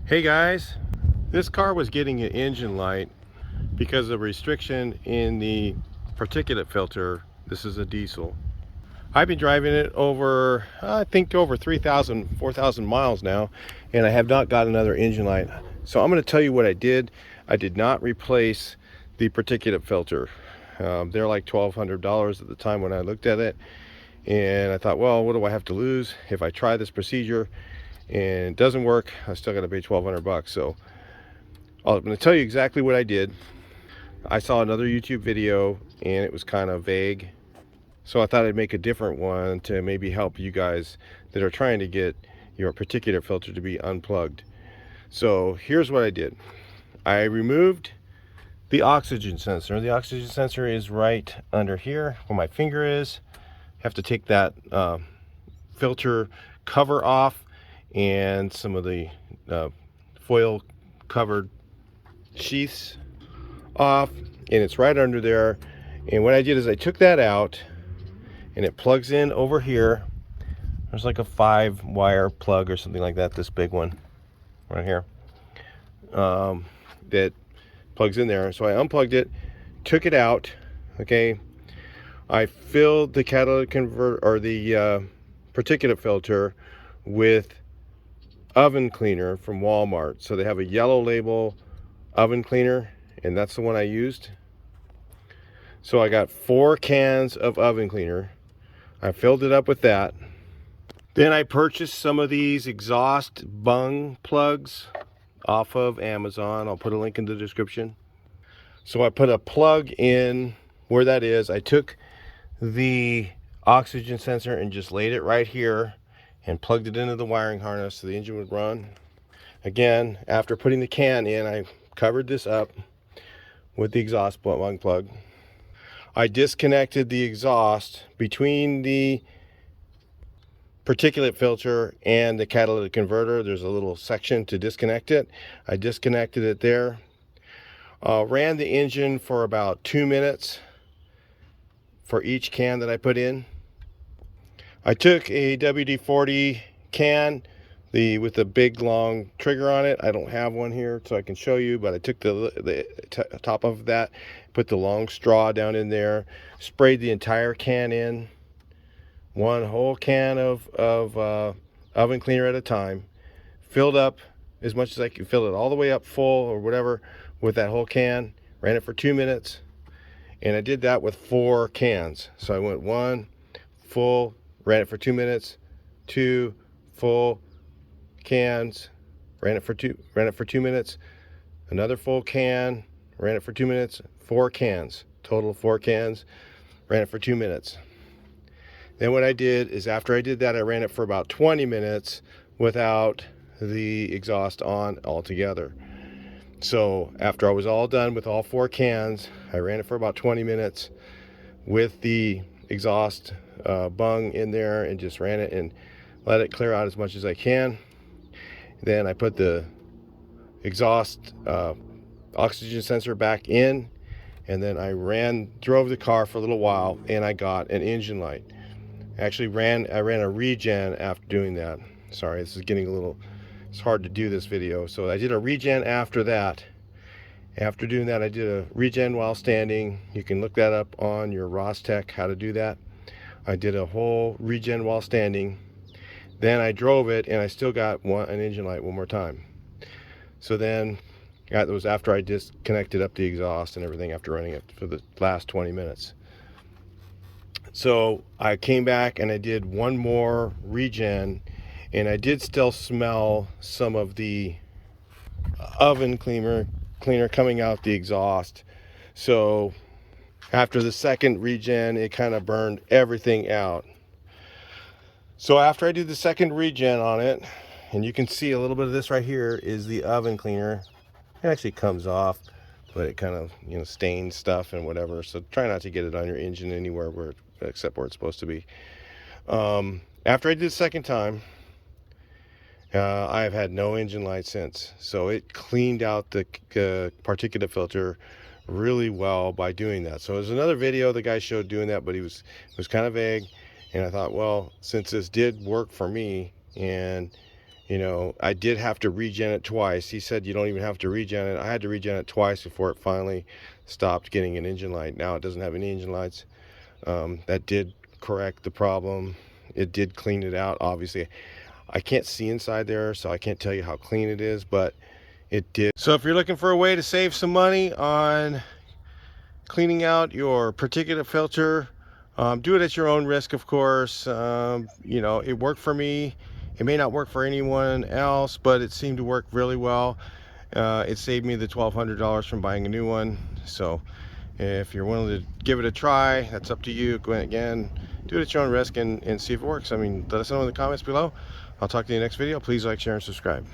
Hey guys, this car was getting an engine light because of restriction in the particulate filter. This is a diesel. I've been driving it over, I think over 3,000, 4,000 miles now, and I have not got another engine light. So I'm going to tell you what I did. I did not replace the particulate filter. They're like $1,200 at the time when I looked at it, and I thought, well, what do I have to lose if I try this procedure and it doesn't work? I still got to pay 1,200 bucks. So I'm going to tell you exactly what I did. I saw another YouTube video and it was kind of vague, so I thought I'd make a different one to maybe help you guys that are trying to get your particulate filter to be unplugged. So here's what I did. I removed the oxygen sensor. The oxygen sensor is right under here where my finger is. Have to take that filter cover off and some of the foil covered sheaths off, and it's right under there. And what I did is I took that out, and it plugs in over here. There's like a 5-wire plug or something like that, this big one right here, that plugs in there. So I unplugged it, took it out. Okay, I filled the catalytic converter, or the particulate filter, with oven cleaner from Walmart. So they have a yellow label oven cleaner, and that's the one I used. So I got 4 cans of oven cleaner. I filled it up with that. Then I purchased some of these exhaust bung plugs off of Amazon. I'll put a link in the description. So I put a plug in where that is. I took the oxygen sensor and just laid it right here and plugged it into the wiring harness so the engine would run. Again, after putting the can in, I covered this up with the exhaust bung plug. I disconnected the exhaust between the particulate filter and the catalytic converter. There's a little section to disconnect it. I disconnected it there. Ran the engine for about 2 minutes for each can that I put in. I took a WD-40 can, with the big long trigger on it. I don't have one here so I can show you, but I took the top of that, put the long straw down in there, sprayed the entire can in, one whole can of oven cleaner at a time, filled up as much as I could, fill it all the way up full or whatever with that whole can, ran it for 2 minutes, and I did that with 4 cans. So I went 1 full, ran it for 2 minutes, 2 full cans, ran it for 2 minutes, another full can, ran it for 2 minutes, 4 cans, total 4 cans, ran it for 2 minutes. Then what I did is, after I did that, I ran it for about 20 minutes without the exhaust on altogether. So after I was all done with all 4 cans, I ran it for about 20 minutes with the exhaust bung in there, and just ran it and let it clear out as much as I can. Then I put the exhaust oxygen sensor back in, and then I drove the car for a little while, and I got an engine light. Actually I ran a Regen after doing that. Sorry, this is getting a little, it's hard to do this video. So I did a Regen after that. After doing that, I did a Regen while standing. You can look that up on your Rostec, how to do that. I did a whole Regen while standing. Then I drove it, and I still got an engine light one more time. So then that was after I disconnected up the exhaust and everything, after running it for the last 20 minutes. So I came back and I did one more Regen, and I did still smell some of the oven cleaner coming out the exhaust. So after the second Regen, it kind of burned everything out. So after I did the second Regen on it, and you can see a little bit of this right here is the oven cleaner. It actually comes off, but it kind of, stains stuff and whatever. So try not to get it on your engine anywhere except where it's supposed to be. After I did the second time, I've had no engine light since. So it cleaned out the particulate filter really well by doing that. So there's another video the guy showed doing that, but it was kind of vague. And I thought, well, since this did work for me, and You know, I did have to regen it twice. He said you don't even have to regen it. I had to regen it twice before it finally stopped getting an engine light. Now it doesn't have any engine lights. That did correct the problem. It did clean it out. Obviously, I can't see inside there, so I can't tell you how clean it is, but it did. So if you're looking for a way to save some money on cleaning out your particulate filter, do it at your own risk, of course. You know, it worked for me. It may not work for anyone else, but it seemed to work really well. It saved me the $1,200 from buying a new one. So if you're willing to give it a try, that's up to you. Go ahead again, do it at your own risk and see if it works. I mean, let us know in the comments below. I'll talk to you in the next video. Please like, share, and subscribe.